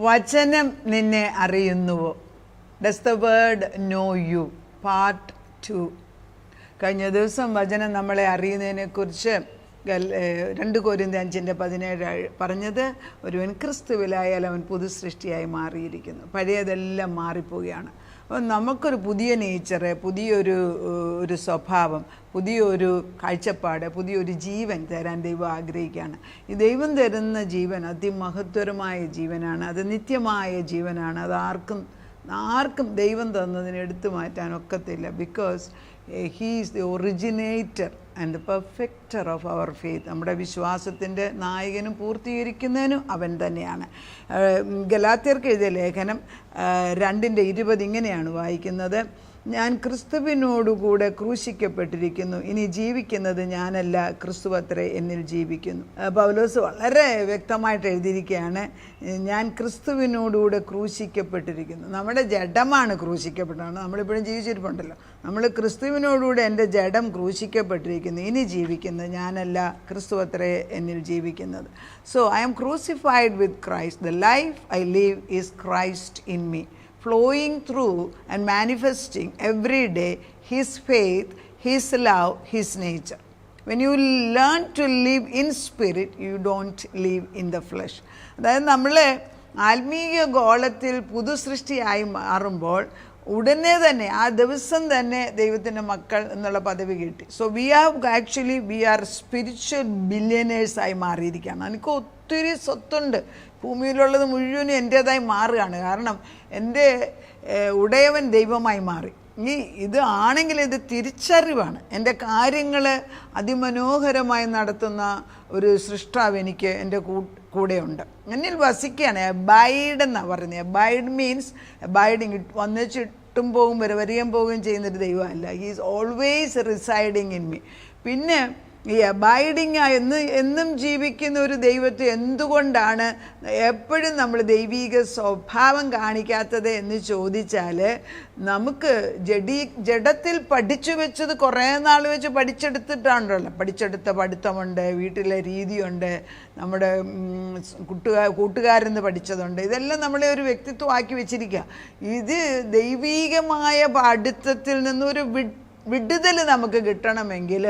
വചനം നിന്നെ അറിയുന്നുവോ? Does the word know you? Part 2. കഴിഞ്ഞ ദിവസം വചനം നമ്മളെ അറിയുന്നതിനെക്കുറിച്ച് 2 കൊരിന്ത്യർ 5:17 പറഞ്ഞത്, ഒരുവൻ ക്രിസ്തുവിലായാൽ അവൻ പുതു സൃഷ്ടിയായി മാറിയിരിക്കുന്നു, പഴയതെല്ലാം മാറിപ്പോവുകയാണ്. അപ്പം നമുക്കൊരു പുതിയ നേച്ചറ്, പുതിയൊരു സ്വഭാവം, പുതിയൊരു കാഴ്ചപ്പാട്, പുതിയൊരു ജീവൻ തരാൻ ദൈവം ആഗ്രഹിക്കുകയാണ്. ഈ ദൈവം തരുന്ന ജീവൻ അതിമഹത്വരമായ ജീവനാണ്, അത് നിത്യമായ ജീവനാണ്. അത് ആർക്കും ദൈവം തന്നതിന് എടുത്തു മാറ്റാൻ ഒക്കത്തില്ല. Because he is the originator and the perfecter of our faith. നമ്മുടെ വിശ്വാസത്തിൻ്റെ നായകനും പൂർത്തീകരിക്കുന്നതിനും അവൻ തന്നെയാണ്. ഗലാത്യർക്ക് എഴുതിയ ലേഖനം 2:20 ഇങ്ങനെയാണ് വായിക്കുന്നത്: ഞാൻ ക്രിസ്തുവിനോടുകൂടെ ക്രൂശിക്കപ്പെട്ടിരിക്കുന്നു, ഇനി ജീവിക്കുന്നത് ഞാനല്ല, ക്രിസ്തുവത്രേ എന്നിൽ ജീവിക്കുന്നു. പൗലോസ് വളരെ വ്യക്തമായിട്ട് എഴുതിയിരിക്കുകയാണ്, ഞാൻ ക്രിസ്തുവിനോടുകൂടെ ക്രൂശിക്കപ്പെട്ടിരിക്കുന്നു. നമ്മുടെ ജഡമാണ് ക്രൂശിക്കപ്പെട്ടതാണ്, നമ്മളിപ്പോഴും ജീവിച്ചിരിപ്പുണ്ടല്ലോ. നമ്മൾ ക്രിസ്തുവിനോടുകൂടെ എൻ്റെ ജഡം ക്രൂശിക്കപ്പെട്ടിരിക്കുന്നു, ഇനി ജീവിക്കുന്നത് ഞാനല്ല, ക്രിസ്തുവത്രേ എന്നിൽ ജീവിക്കുന്നത്. So I am crucified with Christ, the life I live is Christ in me, flowing through and manifesting every day His faith, His love, His nature. When you learn to live in spirit, you don't live in the flesh. അതായത് നമ്മൾ ആത്മീയ ഗോളത്തിൽ പുതു സൃഷ്ടിയായി മാറുമ്പോൾ ഉടനെ തന്നെ ആ ദിവസം തന്നെ ദൈവത്തിൻ്റെ മക്കൾ എന്നുള്ള പദവി കിട്ടി. സോ വി ആർ സ്പിരിച്വൽ ബില്യനേഴ്സായി മാറിയിരിക്കുകയാണ്. എനിക്ക് ഒത്തിരി സ്വത്തുണ്ട്, ഭൂമിയിലുള്ളത് മുഴുവനും എൻ്റേതായി മാറുകയാണ്. കാരണം എൻ്റെ ഉടയവൻ ദൈവമായി മാറി. ഇത് ആണെങ്കിൽ ഇത് തിരിച്ചറിവാണ്. എൻ്റെ കാര്യങ്ങൾ അതിമനോഹരമായി നടത്തുന്ന ഒരു സൃഷ്ടാവ് എനിക്ക് എൻ്റെ കൂടെയുണ്ട്, എന്നിൽ വസിക്കുകയാണ്. അബൈഡ് എന്നാണ് പറയുന്നത്. അബൈഡ് മീൻസ് അബൈഡിങ്, വന്നിട്ടും പോകും വരികയും പോവുകയും ചെയ്യുന്നൊരു ദൈവമല്ല. He is always residing in me. പിന്നെ ഈ അബൈഡിങ് എന്നും ജീവിക്കുന്ന ഒരു ദൈവത്തെ എന്തുകൊണ്ടാണ് എപ്പോഴും നമ്മൾ ദൈവീക സ്വഭാവം കാണിക്കാത്തത് എന്ന് ചോദിച്ചാൽ, നമുക്ക് ജഡത്തിൽ പഠിച്ചു വെച്ചത് കുറേ നാൾ വെച്ച് പഠിച്ചെടുത്തിട്ടാണല്ലോ. പഠിച്ചെടുത്ത പഠിത്തമുണ്ട്, വീട്ടിലെ രീതിയുണ്ട്, നമ്മുടെ കൂട്ടുകാരെന്ന് പഠിച്ചതുണ്ട്. ഇതെല്ലാം നമ്മളെ ഒരു വ്യക്തിത്വമാക്കി വെച്ചിരിക്കുക. ഇത് ദൈവീകമായ പഠിത്തത്തിൽ നിന്നൊരു വിടുതൽ നമുക്ക് കിട്ടണമെങ്കിൽ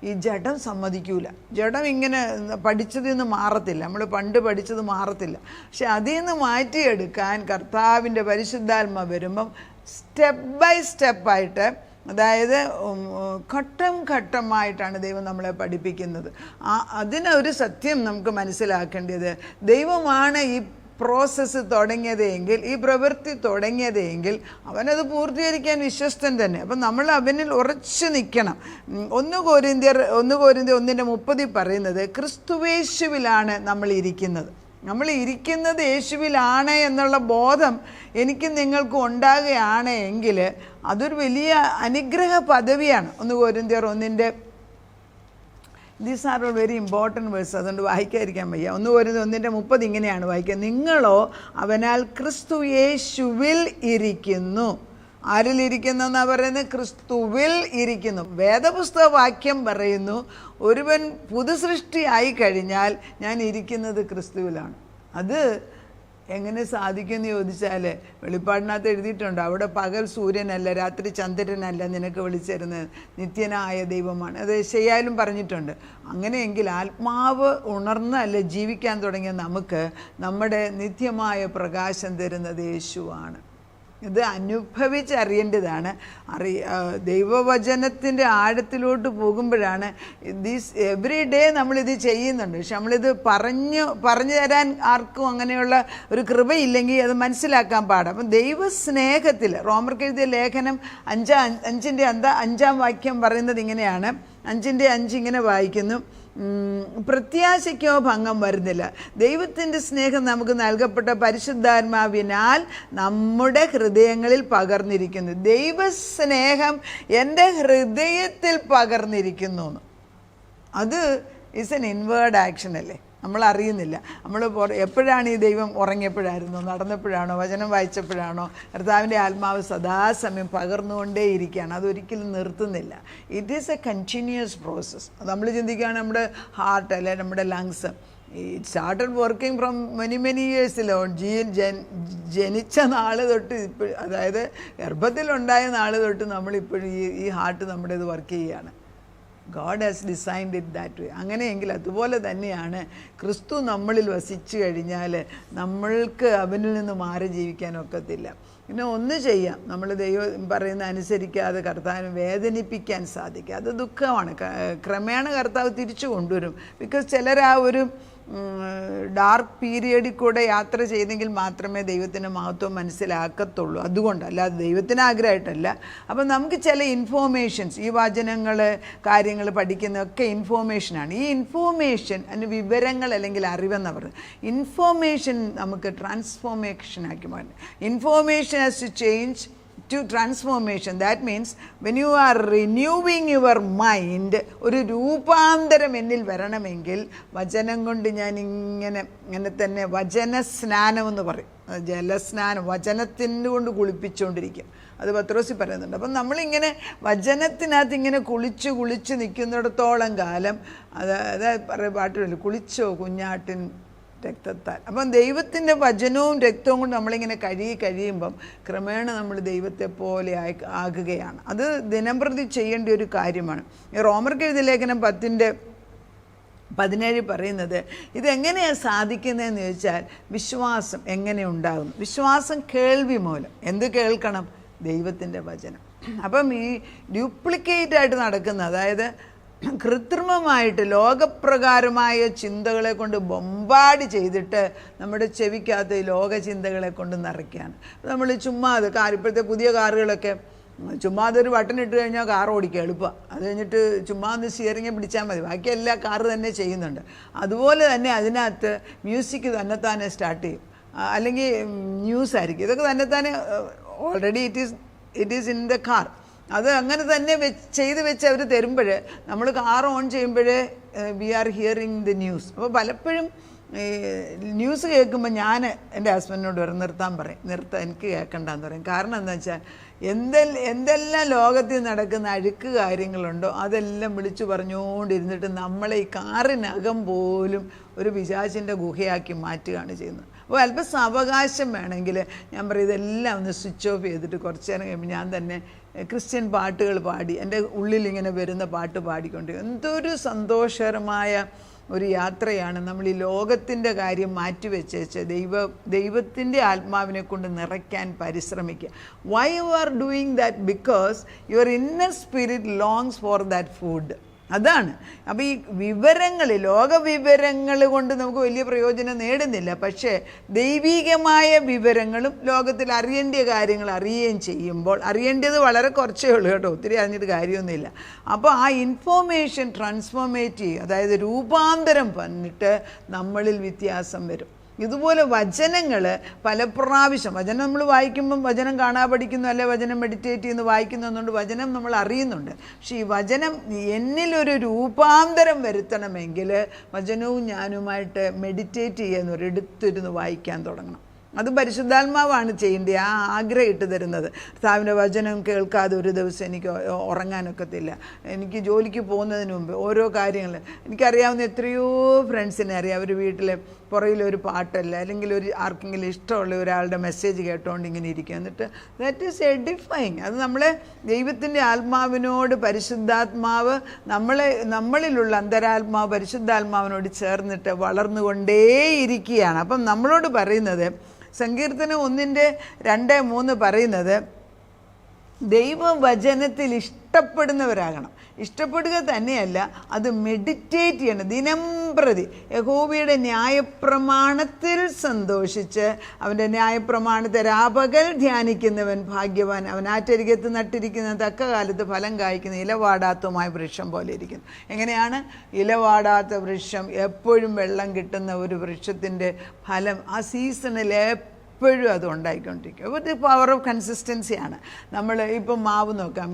ഈ ജഡം സമ്മതിക്കൂല. ജഡം ഇങ്ങനെ പഠിച്ചതിൽ നിന്ന് മാറത്തില്ല, നമ്മൾ പണ്ട് പഠിച്ചത് മാറത്തില്ല. പക്ഷെ അതിൽ നിന്ന് മാറ്റിയെടുക്കാൻ കർത്താവിൻ്റെ പരിശുദ്ധാത്മ വരുമ്പം സ്റ്റെപ്പ് ബൈ സ്റ്റെപ്പായിട്ട്, അതായത് ഘട്ടം ഘട്ടമായിട്ടാണ് ദൈവം നമ്മളെ പഠിപ്പിക്കുന്നത്. അതിനൊരു സത്യം നമുക്ക് മനസ്സിലാക്കേണ്ടത്, ദൈവമാണ് ഈ പ്രോസസ്സ് തുടങ്ങിയതെങ്കിൽ, ഈ പ്രവൃത്തി തുടങ്ങിയതെങ്കിൽ അവനത് പൂർത്തീകരിക്കാൻ വിശ്വസ്തൻ തന്നെ. അപ്പം നമ്മൾ അവനിൽ ഉറച്ചു നിൽക്കണം. 1 കൊരിന്ത്യർ 1:30 പറയുന്നത്, ക്രിസ്തുവേശുവിലാണ് നമ്മൾ ഇരിക്കുന്നത് യേശുവിലാണ് എന്നുള്ള ബോധം എനിക്ക് നിങ്ങൾക്ക് ഉണ്ടാകുകയാണ് എങ്കിൽ അതൊരു വലിയ അനുഗ്രഹ പദവിയാണ്. 1 കൊരിന്ത്യർ 1 these are all very important verse, അതുകൊണ്ട് വായിക്കാതിരിക്കാൻ വയ്യ. 1 കൊരിന്ത്യർ 1:30 ഇങ്ങനെയാണ് വായിക്കുക: നിങ്ങളോ അവനാൽ ക്രിസ്തു യേശുവിൽ ഇരിക്കുന്നു. ആരിലിരിക്കുന്നു എന്നാണ് പറയുന്നത്? ക്രിസ്തുവിൽ ഇരിക്കുന്നു. വേദപുസ്തക വാക്യം പറയുന്നു, ഒരുവൻ പുതുസൃഷ്ടിയായി കഴിഞ്ഞാൽ ഞാൻ ഇരിക്കുന്നത് ക്രിസ്തുവിലാണ്. അത് എങ്ങനെ സാധിക്കുമെന്ന് ചോദിച്ചാൽ, വെളിപ്പാടിനകത്ത് എഴുതിയിട്ടുണ്ട്, അവിടെ പകൽ സൂര്യനല്ല, രാത്രി ചന്ദ്രനല്ല നിനക്ക് വിളിച്ചിരുന്നത്, നിത്യനായ ദൈവമാണ്. അത് യെശയ്യായിലും പറഞ്ഞിട്ടുണ്ട്. അങ്ങനെയെങ്കിൽ ആത്മാവ് ഉണർന്നല്ല ജീവിക്കാൻ തുടങ്ങിയ നമുക്ക് നമ്മുടെ നിത്യമായ പ്രകാശം തരുന്നത് യേശുവാണ്. ഇത് അനുഭവിച്ചറിയേണ്ടതാണ്. ദൈവവചനത്തിൻ്റെ ആഴത്തിലോട്ട് പോകുമ്പോഴാണ് എവറി ഡേ നമ്മളിത് ചെയ്യുന്നുണ്ട്. പക്ഷെ നമ്മളിത് പറഞ്ഞു തരാൻ ആർക്കും അങ്ങനെയുള്ള ഒരു കൃപയില്ലെങ്കിൽ അത് മനസ്സിലാക്കാൻ പാടാം. അപ്പം ദൈവസ്നേഹത്തിൽ റോമർക്ക് എഴുതിയ ലേഖനം 5:5 വാക്യം പറയുന്നത് ഇങ്ങനെയാണ്. 5:5 ഇങ്ങനെ വായിക്കുന്നു: പ്രത്യാശയ്ക്കോ ഭംഗം വരുന്നില്ല, ദൈവത്തിൻ്റെ സ്നേഹം നമുക്ക് നൽകപ്പെട്ട പരിശുദ്ധാത്മാവിനാൽ നമ്മുടെ ഹൃദയങ്ങളിൽ പകർന്നിരിക്കുന്നു. ദൈവസ്നേഹം എൻ്റെ ഹൃദയത്തിൽ പകർന്നിരിക്കുന്നു. അത് ഈസ് എൻ ഇൻവേർഡ് ആക്ഷൻ അല്ലേ? നമ്മൾ അറിയുന്നില്ല. നമ്മൾ എപ്പോഴാണ് ഈ ദൈവം ഉറങ്ങിയപ്പോഴായിരുന്നോ, നടന്നപ്പോഴാണോ, വചനം വായിച്ചപ്പോഴാണോ? കർത്താവിൻ്റെ ആത്മാവ് സദാസമയം പകർന്നുകൊണ്ടേയിരിക്കുകയാണ്, അതൊരിക്കലും നിർത്തുന്നില്ല. It is a continuous process. നമ്മൾ ചിന്തിക്കുകയാണ് നമ്മുടെ ഹാർട്ട് അല്ലെ നമ്മുടെ lungs it started working from many ഇയേഴ്സിലോ. ജനിച്ച നാൾ തൊട്ട് ഇപ്പോൾ, അതായത് ഗർഭത്തിലുണ്ടായ നാൾ തൊട്ട് നമ്മളിപ്പോഴും ഈ ഹാർട്ട് നമ്മുടെ ഇത് വർക്ക് ചെയ്യുകയാണ്. God has designed it that way. അങ്ങനെയെങ്കിൽ അതുപോലെ തന്നെയാണ് ക്രിസ്തു നമ്മളിൽ വസിച്ചു കഴിഞ്ഞാൽ നമ്മൾക്ക് അവനിൽ നിന്ന് മാറി ജീവിക്കാനൊക്കത്തില്ല. പിന്നെ ഒന്ന് ചെയ്യാം, നമ്മൾ ദൈവം പറയുന്ന അനുസരിക്കാതെ കർത്താവിനെ വേദനിപ്പിക്കാൻ സാധിക്കുക. അത് ദുഃഖമാണ്. ക്രമേണ കർത്താവ് തിരിച്ചു കൊണ്ടുവരും. ബിക്കോസ് ചിലർ ആ ഒരു ഡാർക്ക് പീരിയഡിൽ കൂടെ യാത്ര ചെയ്തെങ്കിൽ മാത്രമേ ദൈവത്തിൻ്റെ മഹത്വം മനസ്സിലാക്കത്തുള്ളൂ. അതുകൊണ്ട് അല്ലാതെ ദൈവത്തിന് ആഗ്രഹമായിട്ടല്ല. അപ്പം നമുക്ക് ചില ഇൻഫോർമേഷൻസ്, ഈ വചനങ്ങൾ കാര്യങ്ങൾ പഠിക്കുന്നതൊക്കെ ഇൻഫോർമേഷനാണ്. ഈ ഇൻഫോർമേഷൻ അതിന് വിവരങ്ങൾ അല്ലെങ്കിൽ അറിവെന്ന് പറയുന്നത്. ഇൻഫോർമേഷൻ നമുക്ക് ട്രാൻസ്ഫോർമേഷനാക്കി മാറ്റണം. Information has to change to transformation. That means when you are renewing your mind, ഒരു രൂപാന്തരം എന്നിൽ വരണമെങ്കിൽ വചനം കൊണ്ട് ഞാൻ ഇങ്ങനെ തന്നെ വചന സ്നാനം എന്ന് പറയും. ജലസ്നാനം വചനത്തിൻ്റെ കൊണ്ട് കുളിപ്പിച്ചുകൊണ്ടിരിക്കും. അത് പത്രോസി പറയുന്നുണ്ട്. അപ്പം നമ്മളിങ്ങനെ വചനത്തിനകത്ത് ഇങ്ങനെ കുളിച്ച് നിൽക്കുന്നിടത്തോളം കാലം അതായത് പറയുക പാട്ടില്ല, കുളിച്ചോ കുഞ്ഞാട്ടിൻ രക്തത്താൽ. അപ്പം ദൈവത്തിൻ്റെ വചനവും രക്തവും കൊണ്ട് നമ്മളിങ്ങനെ കഴിയുമ്പം ക്രമേണ നമ്മൾ ദൈവത്തെ പോലെ ആകുകയാണ്. അത് ദിനംപ്രതി ചെയ്യേണ്ട ഒരു കാര്യമാണ്. ഈ റോമർക്ക് എഴുതിയ ലേഖനം 10:17 പറയുന്നത് ഇതെങ്ങനെയാണ് സാധിക്കുന്നതെന്ന് ചോദിച്ചാൽ, വിശ്വാസം എങ്ങനെ ഉണ്ടാകുന്നു? വിശ്വാസം കേൾവി മൂലം. എന്ത് കേൾക്കണം? ദൈവത്തിൻ്റെ വചനം. അപ്പം ഈ ഡ്യൂപ്ലിക്കേറ്റായിട്ട് നടക്കുന്ന, അതായത് കൃത്രിമമായിട്ട് ലോകപ്രകാരമായ ചിന്തകളെ കൊണ്ട് ബൊമ്പാടി ചെയ്തിട്ട് നമ്മുടെ ചെവിക്കകത്ത് ലോക ചിന്തകളെ കൊണ്ട് നിറയ്ക്കുകയാണ്. നമ്മൾ ചുമ്മാതെ ഇപ്പോഴത്തെ പുതിയ കാറുകളൊക്കെ ചുമ്മാതൊരു ബട്ടൺ ഇട്ട് കഴിഞ്ഞാൽ കാർ ഓടിക്കുക എളുപ്പമാണ്. അത് കഴിഞ്ഞിട്ട് ചുമ്മാന്ന് സ്റ്റിയറിംഗ് പിടിച്ചാൽ മതി, ബാക്കി എല്ലാ കാറ് തന്നെ ചെയ്യുന്നുണ്ട്. അതുപോലെ തന്നെ അതിനകത്ത് മ്യൂസിക് തന്നെത്താനെ സ്റ്റാർട്ട് ചെയ്യും, അല്ലെങ്കിൽ ന്യൂസ് ആയിരിക്കും. ഇതൊക്കെ തന്നെത്താനെ already it is in the car. അത് അങ്ങനെ തന്നെ ചെയ്ത് വെച്ച് അവർ തരുമ്പോൾ നമ്മൾ കാർ ഓൺ ചെയ്യുമ്പോഴേ we are hearing the news. അപ്പോൾ പലപ്പോഴും ന്യൂസ് കേൾക്കുമ്പോൾ ഞാൻ എൻ്റെ ഹസ്ബൻഡിനോട് നിർത്താൻ പറയും, എനിക്ക് കേൾക്കണ്ടെന്ന് പറയും. കാരണം എന്താ വെച്ചാൽ എന്തെല്ലാം ലോകത്തിൽ നടക്കുന്ന അഴുക്ക് കാര്യങ്ങളുണ്ടോ അതെല്ലാം വിളിച്ചു പറഞ്ഞുകൊണ്ടിരുന്നിട്ട് നമ്മളെ ഈ കാറിനകം പോലും ഒരു പിശാചിൻ്റെ ഗുഹയാക്കി മാറ്റുകയാണ് ചെയ്യുന്നത്. അപ്പോൾ അല്പം സാവകാശം വേണമെങ്കിൽ ഞാൻ പറയും ഇതെല്ലാം ഒന്ന് സ്വിച്ച് ഓഫ് ചെയ്തിട്ട് കുറച്ച് നേരം കഴിയുമ്പോൾ ഞാൻ തന്നെ ക്രിസ്ത്യൻ പാട്ടുകൾ പാടി എൻ്റെ ഉള്ളിലിങ്ങനെ വരുന്ന പാട്ട് പാടിക്കൊണ്ട് എന്തൊരു സന്തോഷകരമായ ഒരു യാത്രയാണ്. നമ്മൾ ഈ ലോകത്തിൻ്റെ കാര്യം മാറ്റിവെച്ചേച്ച് ദൈവത്തിൻ്റെ ആത്മാവിനെ കൊണ്ട് നിറയ്ക്കാൻ പരിശ്രമിക്കുക. Why you are doing that? Because your inner spirit longs for that food. അതാണ്. അപ്പോൾ ഈ വിവരങ്ങൾ, ലോകവിവരങ്ങൾ കൊണ്ട് നമുക്ക് വലിയ പ്രയോജനം നേടുന്നില്ല. പക്ഷേ ദൈവികമായ വിവരങ്ങളും ലോകത്തിൽ അറിയേണ്ട കാര്യങ്ങൾ അറിയുകയും ചെയ്യുമ്പോൾ, അറിയേണ്ടത് വളരെ കുറച്ചേ ഉള്ളൂ കേട്ടോ, ഒത്തിരി അറിഞ്ഞിട്ട് കാര്യമൊന്നുമില്ല. അപ്പോൾ ആ ഇൻഫോർമേഷൻ ട്രാൻസ്ഫോർമേറ്റ് ചെയ്യും, അതായത് രൂപാന്തരം വന്നിട്ട് നമ്മളിൽ വ്യത്യാസം വരും. ഇതുപോലെ വചനങ്ങൾ പല പ്രാവശ്യം, വചനം നമ്മൾ വായിക്കുമ്പം വചനം കാണാൻ പഠിക്കുന്നു, അല്ലെ വചനം മെഡിറ്റേറ്റ് ചെയ്യുന്നു വായിക്കുന്നു എന്നുകൊണ്ട് വചനം നമ്മൾ അറിയുന്നുണ്ട്. പക്ഷേ ഈ വചനം എന്നിലൊരു രൂപാന്തരം വരുത്തണമെങ്കിൽ വചനവും ഞാനുമായിട്ട് മെഡിറ്റേറ്റ് ചെയ്യുന്ന ഒരു എടുത്തിരുന്ന് വായിക്കാൻ തുടങ്ങണം. അത് പരിശുദ്ധാത്മാവാണ് ചെയ്യേണ്ടത്, ആ ആഗ്രഹം ഇട്ട് തരുന്നത്. കർത്താവിൻ്റെ വചനം കേൾക്കാതെ ഒരു ദിവസം എനിക്ക് ഉറങ്ങാനൊക്കത്തില്ല. എനിക്ക് ജോലിക്ക് പോകുന്നതിന് മുമ്പ് ഓരോ കാര്യങ്ങൾ, എനിക്കറിയാവുന്ന എത്രയോ ഫ്രണ്ട്സിനെ അറിയാം, അവർ വീട്ടിൽ പുറകിലൊരു പാട്ടല്ല അല്ലെങ്കിൽ ആർക്കെങ്കിലും ഇഷ്ടമുള്ള ഒരാളുടെ മെസ്സേജ് കേട്ടോണ്ട് ഇങ്ങനെ ഇരിക്കുക. എന്നിട്ട് ദാറ്റ് ഈസ് എഡിഫൈങ്. അത് നമ്മളെ ദൈവത്തിൻ്റെ ആത്മാവിനോട്, പരിശുദ്ധാത്മാവ് നമ്മളിലുള്ള അന്തരാത്മാവ് പരിശുദ്ധാത്മാവിനോട് ചേർന്നിട്ട് വളർന്നുകൊണ്ടേയിരിക്കുകയാണ്. അപ്പം നമ്മളോട് പറയുന്നത്, സങ്കീർത്തനം 1:2-3 പറയുന്നത് ദൈവവചനത്തിൽ ഇഷ്ടപ്പെടുന്നവരാകണം. ഇഷ്ടപ്പെടുക തന്നെയല്ല, അത് മെഡിറ്റേറ്റ് ചെയ്യണം ദിനം പ്രതി. യഹോവയുടെ ന്യായപ്രമാണത്തിൽ സന്തോഷിച്ച് അവൻ്റെ ന്യായപ്രമാണത്തെ രാപകൽ ധ്യാനിക്കുന്നവൻ ഭാഗ്യവാൻ. അവൻ ആറ്റരികത്ത് നട്ടിരിക്കുന്ന തക്ക കാലത്ത് ഫലം കായ്ക്കുന്ന ഇലവാടാത്തതുമായ വൃക്ഷം പോലെ ഇരിക്കുന്നു. എങ്ങനെയാണ് ഇലവാടാത്ത വൃക്ഷം? എപ്പോഴും വെള്ളം കിട്ടുന്ന ഒരു വൃക്ഷത്തിൻ്റെ ഫലം ആ സീസണിൽ എപ്പോഴും അത് ഉണ്ടായിക്കൊണ്ടിരിക്കും. അപ്പോൾ ഇത് പവർ ഓഫ് കൺസിസ്റ്റൻസിയാണ്. നമ്മൾ ഇപ്പം മാവ് നോക്കാം,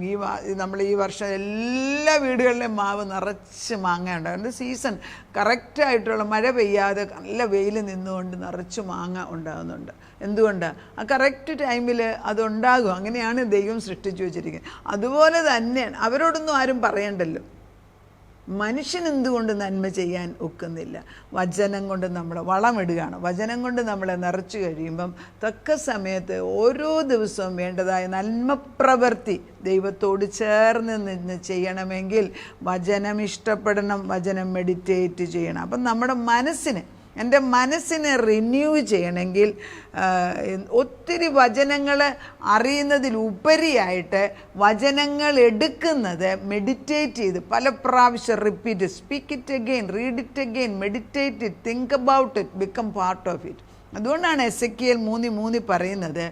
നമ്മൾ ഈ വർഷം എല്ലാ വീടുകളിലും മാവ് നിറച്ച് മാങ്ങ ഉണ്ടാകുന്നുണ്ട്. സീസൺ കറക്റ്റായിട്ടുള്ള മഴ പെയ്യാതെ നല്ല വെയിൽ നിന്നുകൊണ്ട് നിറച്ച് മാങ്ങ ഉണ്ടാകുന്നുണ്ട്. എന്തുകൊണ്ടാണ്? ആ കറക്റ്റ് ടൈമിൽ അതുണ്ടാകും. അങ്ങനെയാണ് ദൈവം സൃഷ്ടിച്ചു വെച്ചിരിക്കുന്നത്. അതുപോലെ തന്നെയാണ്, അവരോടൊന്നും ആരും പറയണ്ടല്ലോ. മനുഷ്യൻ എന്തുകൊണ്ട് നന്മ ചെയ്യാൻ ഒക്കുന്നില്ല? വചനം കൊണ്ട് നമ്മൾ വളമിടുകയാണ്. വചനം കൊണ്ട് നമ്മളെ നിറച്ചു കഴിയുമ്പം തക്ക സമയത്ത് ഓരോ ദിവസവും വേണ്ടതായ നന്മപ്രവൃത്തി ദൈവത്തോട് ചേർന്ന് നിന്ന് ചെയ്യണമെങ്കിൽ വചനം ഇഷ്ടപ്പെടണം, വചനം മെഡിറ്റേറ്റ് ചെയ്യണം. അപ്പം നമ്മുടെ എൻ്റെ മനസ്സിനെ റിന്യൂ ചെയ്യണമെങ്കിൽ ഒത്തിരി വചനങ്ങൾ അറിയുന്നതിലുപരിയായിട്ട് വചനങ്ങൾ എടുക്കുന്നത് മെഡിറ്റേറ്റ് ചെയ്ത് പല പ്രാവശ്യം repeat, speak it again, read it again, meditate it, think about it, become part of it. അതുകൊണ്ടാണ് എസെക്കിയേൽ 3:3 പറയുന്നത്,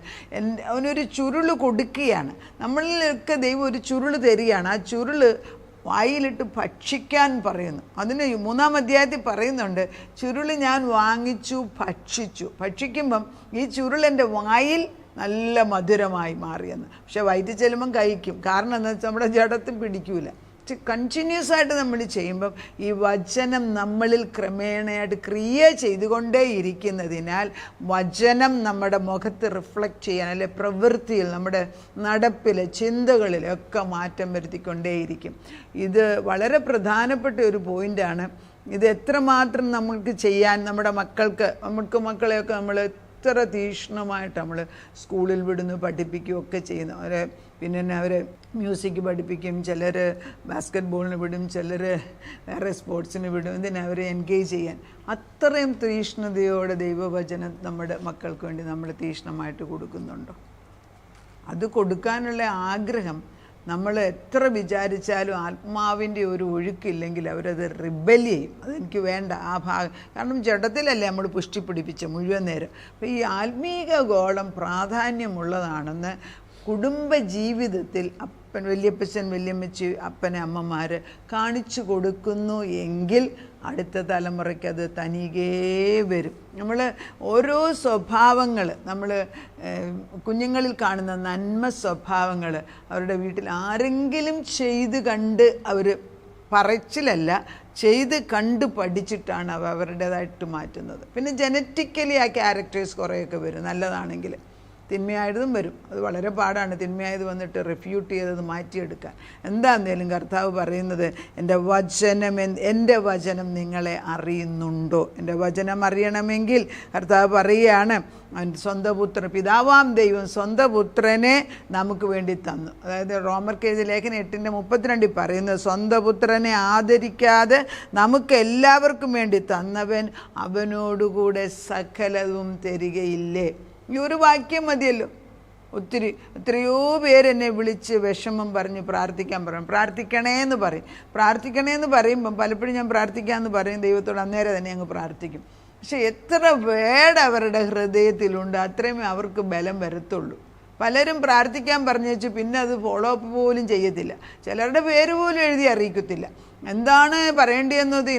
അവനൊരു ചുരുള് കൊടുക്കുകയാണ്. നമ്മളിലൊക്കെ ദൈവം ഒരു ചുരുള് തരികയാണ്. ആ ചുരുള് വായിലിട്ട് ഭക്ഷിക്കാൻ പറയുന്നു. അതിന് 3-ാം അധ്യായത്തിൽ പറയുന്നുണ്ട്, ചുരുള് ഞാൻ വാങ്ങിച്ചു ഭക്ഷിച്ചു. ഭക്ഷിക്കുമ്പം ഈ ചുരുളെൻ്റെ വായിൽ നല്ല മധുരമായി മാറിയെന്ന്. പക്ഷെ വയറ്റിൽ ചെല്ലുമ്പം കഴിക്കും. കാരണം എന്താ വെച്ചാൽ നമ്മുടെ ജഡത്തിൽ പിടിക്കൂല. കണ്ടിന്യൂസ് ആയിട്ട് നമ്മൾ ചെയ്യുമ്പം ഈ വചനം നമ്മളിൽ ക്രമേണയായിട്ട് ക്രിയ ചെയ്തുകൊണ്ടേ ഇരിക്കുന്നതിനാൽ വചനം നമ്മുടെ മുഖത്ത് റിഫ്ലക്റ്റ് ചെയ്യാൻ, അല്ലെ പ്രവൃത്തിയിൽ, നമ്മുടെ നടപ്പിൽ, ചിന്തകളിലൊക്കെ മാറ്റം വരുത്തിക്കൊണ്ടേയിരിക്കും. ഇത് വളരെ പ്രധാനപ്പെട്ട ഒരു പോയിൻ്റാണ്. ഇത് എത്രമാത്രം നമുക്ക് ചെയ്യാൻ നമ്മുടെ മക്കളെയൊക്കെ നമ്മൾ എത്ര തീക്ഷ്ണമായിട്ട് നമ്മൾ സ്കൂളിൽ വിടുന്നു, പഠിപ്പിക്കുകയൊക്കെ ചെയ്യുന്നു. പിന്നെ അവരെ മ്യൂസിക് പഠിപ്പിക്കും, ചിലർ ബാസ്കറ്റ് ബോളിന് വിടും, ചിലർ വേറെ സ്പോർട്സിന് വിടും. അവരെ എൻഗേജ് ചെയ്യാൻ അത്രയും തീക്ഷ്ണതയോടെ ദൈവവചനം നമ്മുടെ മക്കൾക്ക് വേണ്ടി നമ്മൾ തീക്ഷ്ണമായിട്ട് കൊടുക്കുന്നുണ്ടോ? അത് കൊടുക്കാനുള്ള ആഗ്രഹം നമ്മൾ എത്ര വിചാരിച്ചാലും ആത്മാവിൻ്റെ ഒരു ഒഴുക്കില്ലെങ്കിൽ അവരത് റിബൽ ചെയ്യും. അതെനിക്ക് വേണ്ട ആ ഭാഗം. കാരണം ജഡത്തിലല്ലേ നമ്മൾ പുഷ്ടി പിടിപ്പിച്ച മുഴുവൻ നേരം. അപ്പോൾ ഈ ആത്മീക ഗോളം പ്രാധാന്യമുള്ളതാണെന്ന് കുടുംബജീവിതത്തിൽ വല്യപ്പച്ചൻ, വല്യമ്മച്ചി, അപ്പനെ, അമ്മമാർ കാണിച്ചു കൊടുക്കുന്നു എങ്കിൽ അടുത്ത തലമുറയ്ക്ക് അത് തനികേ വരും. നമ്മൾ ഓരോ സ്വഭാവങ്ങൾ, നമ്മൾ കുഞ്ഞുങ്ങളിൽ കാണുന്ന നന്മ സ്വഭാവങ്ങൾ അവരുടെ വീട്ടിൽ ആരെങ്കിലും ചെയ്ത് കണ്ട് അവർ പറച്ചിലല്ല, ചെയ്ത് കണ്ട് പഠിച്ചിട്ടാണ് അവരുടേതായിട്ട് മാറ്റുന്നത്. പിന്നെ ജനറ്റിക്കലി ആ ക്യാരക്ടേഴ്സ് കുറേയൊക്കെ വരും. നല്ലതാണെങ്കിൽ തിന്മയായതും വരും. അത് വളരെ പാടാണ് തിന്മയായത് വന്നിട്ട് റിഫ്യൂട്ട് ചെയ്തത് മാറ്റിയെടുക്കാൻ. എന്താന്നേലും കർത്താവ് പറയുന്നത്, എൻ്റെ വചനം നിങ്ങളെ അറിയുന്നുണ്ടോ? എൻ്റെ വചനം അറിയണമെങ്കിൽ കർത്താവ് പറയുകയാണ്, സ്വന്തം പുത്രൻ, പിതാവാം ദൈവം സ്വന്തം പുത്രനെ നമുക്ക് വേണ്ടി തന്നു. അതായത് റോമർക്ക് ലേഖനം 8:32 പറയുന്നത്, സ്വന്തം പുത്രനെ ആദരിക്കാതെ നമുക്ക് എല്ലാവർക്കും വേണ്ടി തന്നവൻ അവനോടുകൂടെ സകലവും തരികയില്ലേ? ഈ ഒരു വാക്യം മതിയല്ലോ. എത്രയോ പേരെന്നെ വിളിച്ച് വിഷമം പറഞ്ഞ് പ്രാർത്ഥിക്കാൻ പറയും. പ്രാർത്ഥിക്കണേന്ന് പറയുമ്പം പലപ്പോഴും ഞാൻ പ്രാർത്ഥിക്കാമെന്ന് പറയും ദൈവത്തോട്, അന്നേരം തന്നെ അങ്ങ് പ്രാർത്ഥിക്കും. പക്ഷെ എത്ര വേട് അവരുടെ ഹൃദയത്തിലുണ്ട്, അത്രയുമേ അവർക്ക് ബലം വരത്തുള്ളൂ. പലരും പ്രാർത്ഥിക്കാൻ പറഞ്ഞു വെച്ച് പിന്നെ അത് ഫോളോ അപ്പ് പോലും ചെയ്യത്തില്ല. ചിലരുടെ പേര് പോലും എഴുതി അറിയിക്കത്തില്ല. എന്താണ് പറയേണ്ടതെന്നത്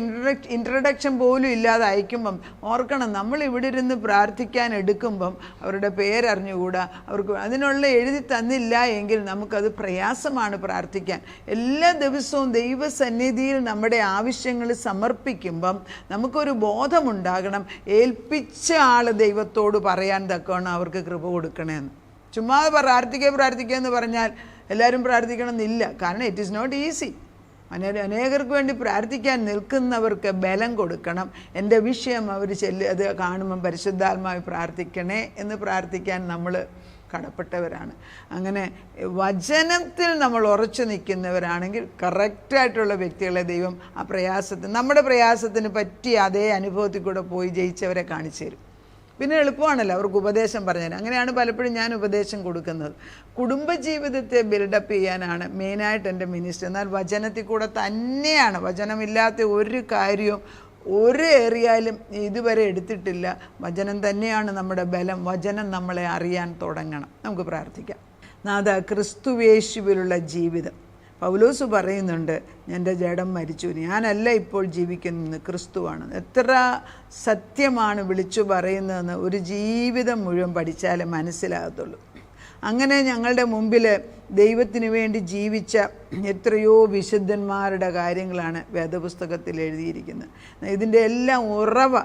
ഇൻട്രഡക്ഷൻ പോലും ഇല്ലാതെ അയക്കുമ്പം ഓർക്കണം, നമ്മൾ ഇവിടെ ഇരുന്ന് പ്രാർത്ഥിക്കാൻ എടുക്കുമ്പം അവരുടെ പേരറിഞ്ഞുകൂടാ, അവർക്ക് അതിനുള്ള എഴുതി തന്നില്ല എങ്കിൽ നമുക്കത് പ്രയാസമാണ് പ്രാർത്ഥിക്കാൻ. എല്ലാ ദിവസവും ദൈവസന്നിധിയിൽ നമ്മുടെ ആവശ്യങ്ങൾ സമർപ്പിക്കുമ്പം നമുക്കൊരു ബോധമുണ്ടാകണം, ഏൽപ്പിച്ച ആൾ ദൈവത്തോട് പറയാൻ തക്കവണ്ണം അവർക്ക് കൃപ കൊടുക്കണമെന്ന്. ചുമ്മാ പ്രാർത്ഥിക്കുക എന്ന് പറഞ്ഞാൽ എല്ലാവരും പ്രാർത്ഥിക്കണം എന്നില്ല. കാരണം ഇറ്റ് ഈസ് നോട്ട് ഈസി. അനേകർക്ക് വേണ്ടി പ്രാർത്ഥിക്കാൻ നിൽക്കുന്നവർക്ക് ബലം കൊടുക്കണം. എൻ്റെ വിഷയം അവർ അത് കാണുമ്പം പരിശുദ്ധാത്മാവ് പ്രാർത്ഥിക്കണേ എന്ന് പ്രാർത്ഥിക്കാൻ നമ്മൾ കടപ്പെട്ടവരാണ്. അങ്ങനെ വചനത്തിൽ നമ്മൾ ഉറച്ചു നിൽക്കുന്നവരാണെങ്കിൽ കറക്റ്റായിട്ടുള്ള വ്യക്തികളെ ദൈവം നമ്മുടെ പ്രയാസത്തിന് പറ്റിയ അതേ അനുഭവത്തിൽ കൂടെ പോയി ജയിച്ചവരെ കാണിച്ചു തരും. പിന്നെ എളുപ്പമാണല്ലോ അവർക്ക് ഉപദേശം പറഞ്ഞുതരാൻ. അങ്ങനെയാണ് പലപ്പോഴും ഞാൻ ഉപദേശം കൊടുക്കുന്നത്. കുടുംബജീവിതത്തെ ബിൽഡപ്പ് ചെയ്യാനാണ് മെയിനായിട്ട് എൻ്റെ മിനിസ്റ്റർ. എന്നാൽ വചനത്തിൽ കൂടെ തന്നെയാണ്. വചനമില്ലാത്ത ഒരു കാര്യവും ഒരു ഏരിയയിലും ഇതുവരെ എടുത്തിട്ടില്ല. വചനം തന്നെയാണ് നമ്മുടെ ബലം. വചനം നമ്മളെ അറിയാൻ തുടങ്ങണം. നമുക്ക് പ്രാർത്ഥിക്കാം. നാഥ, ക്രിസ്തുവേശുവിലുള്ള ജീവിതം. പൗലോസ് പറയുന്നുണ്ട്, എൻ്റെ ജഡം മരിച്ചു, ഞാനല്ല ഇപ്പോൾ ജീവിക്കുന്നത്, ക്രിസ്തുവാണ്. എത്ര സത്യമാണ് വിളിച്ചു പറയുന്നതെന്ന് ഒരു ജീവിതം മുഴുവൻ പഠിച്ചാലേ മനസ്സിലാകത്തുള്ളൂ. അങ്ങനെ ഞങ്ങളുടെ മുമ്പിൽ ദൈവത്തിന് വേണ്ടി ജീവിച്ച എത്രയോ വിശുദ്ധന്മാരുടെ കാര്യങ്ങളാണ് വേദപുസ്തകത്തിൽ എഴുതിയിരിക്കുന്നത്. ഇതിൻ്റെ എല്ലാം ഉറവ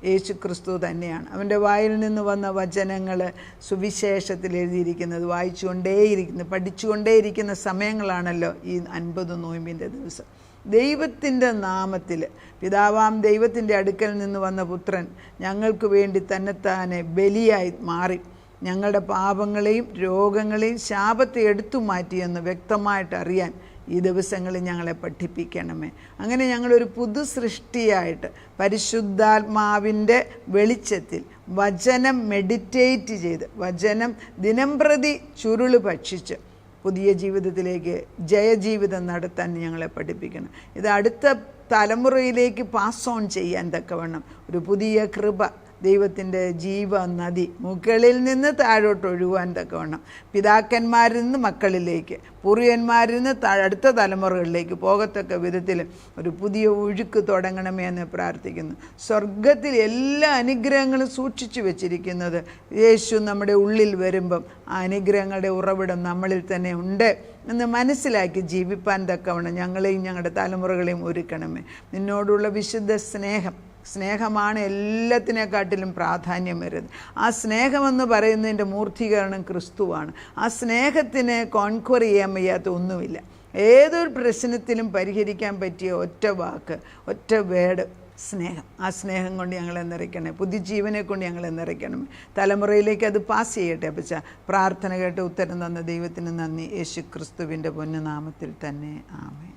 യേശു ക്രിസ്തു തന്നെയാണ്. അവൻ്റെ വായിൽ നിന്ന് വന്ന വചനങ്ങൾ സുവിശേഷത്തിൽ എഴുതിയിരിക്കുന്നത് വായിച്ചുകൊണ്ടേയിരിക്കുന്നത്, പഠിച്ചുകൊണ്ടേയിരിക്കുന്ന സമയങ്ങളാണല്ലോ ഈ 50 നോയമ്പിൻ്റെ ദിവസം. ദൈവത്തിൻ്റെ നാമത്തിൽ പിതാവാം ദൈവത്തിൻ്റെ അടുക്കൽ നിന്ന് വന്ന പുത്രൻ ഞങ്ങൾക്ക് വേണ്ടി തന്നെത്താനെ ബലിയായി മാറി ഞങ്ങളുടെ പാപങ്ങളെയും രോഗങ്ങളെയും ശാപത്തെ എടുത്തു മാറ്റിയെന്ന് വ്യക്തമായിട്ട് അറിയാൻ ഈ ദിവസങ്ങളിൽ ഞങ്ങളെ പഠിപ്പിക്കണമേ. അങ്ങനെ ഞങ്ങളൊരു പുതു സൃഷ്ടിയായിട്ട് പരിശുദ്ധാത്മാവിൻ്റെ വെളിച്ചത്തിൽ വചനം മെഡിറ്റേറ്റ് ചെയ്ത് വചനം ദിനംപ്രതി ചുരുള് ഭക്ഷിച്ച് പുതിയ ജീവിതത്തിലേക്ക് ജയജീവിതം നടത്താൻ ഞങ്ങളെ പഠിപ്പിക്കണം. ഇത് അടുത്ത തലമുറയിലേക്ക് പാസ് ഓൺ ചെയ്യാൻ തക്കവണ്ണം ഒരു പുതിയ കൃപ, ദൈവത്തിൻ്റെ ജീവ നദി മുകളിൽ നിന്ന് താഴോട്ട് ഒഴുകുവാൻ തക്കവണ്ണം പിതാക്കന്മാരിൽ നിന്ന് മക്കളിലേക്ക്, പൂർവ്വന്മാരിൽ നിന്ന് അടുത്ത തലമുറകളിലേക്ക് പോകത്തക്ക വിധത്തിൽ ഒരു പുതിയ ഒഴുക്ക് തുടങ്ങണമേ എന്ന് പ്രാർത്ഥിക്കുന്നു. സ്വർഗത്തിൽ എല്ലാ അനുഗ്രഹങ്ങളും സൂക്ഷിച്ചു വെച്ചിരിക്കുന്നത് യേശു നമ്മുടെ ഉള്ളിൽ വരുമ്പം ആ അനുഗ്രഹങ്ങളുടെ ഉറവിടം നമ്മളിൽ തന്നെ ഉണ്ട് എന്ന് മനസ്സിലാക്കി ജീവിപ്പാൻ തക്കവണ്ണം ഞങ്ങളെയും ഞങ്ങളുടെ തലമുറകളെയും ഒരുക്കണമേ. നിന്നോടുള്ള വിശുദ്ധ സ്നേഹമാണ് എല്ലാത്തിനെക്കാട്ടിലും പ്രാധാന്യം വരുന്നത്. ആ സ്നേഹമെന്ന് പറയുന്നതിൻ്റെ മൂർത്തീകരണം ക്രിസ്തുവാണ്. ആ സ്നേഹത്തിന് കോൺക്വർ ചെയ്യാൻ വയ്യാത്ത ഒന്നുമില്ല. ഏതൊരു പ്രശ്നത്തിലും പരിഹരിക്കാൻ പറ്റിയ ഒറ്റ വാക്ക്, ഒറ്റ വേർഡ്, സ്നേഹം. ആ സ്നേഹം കൊണ്ട് ഞങ്ങളെ നിറയ്ക്കണേ, പുതുജീവനെ കൊണ്ട് ഞങ്ങളെ നിറയ്ക്കണമേ. തലമുറയിലേക്ക് അത് പാസ് ചെയ്യട്ടെ. അപ്പച്ച പ്രാർത്ഥന കേട്ട് ഉത്തരം തന്ന ദൈവത്തിന് നന്ദി. യേശു ക്രിസ്തുവിൻ്റെ പൊന്നുനാമത്തിൽ തന്നെ ആമേൻ.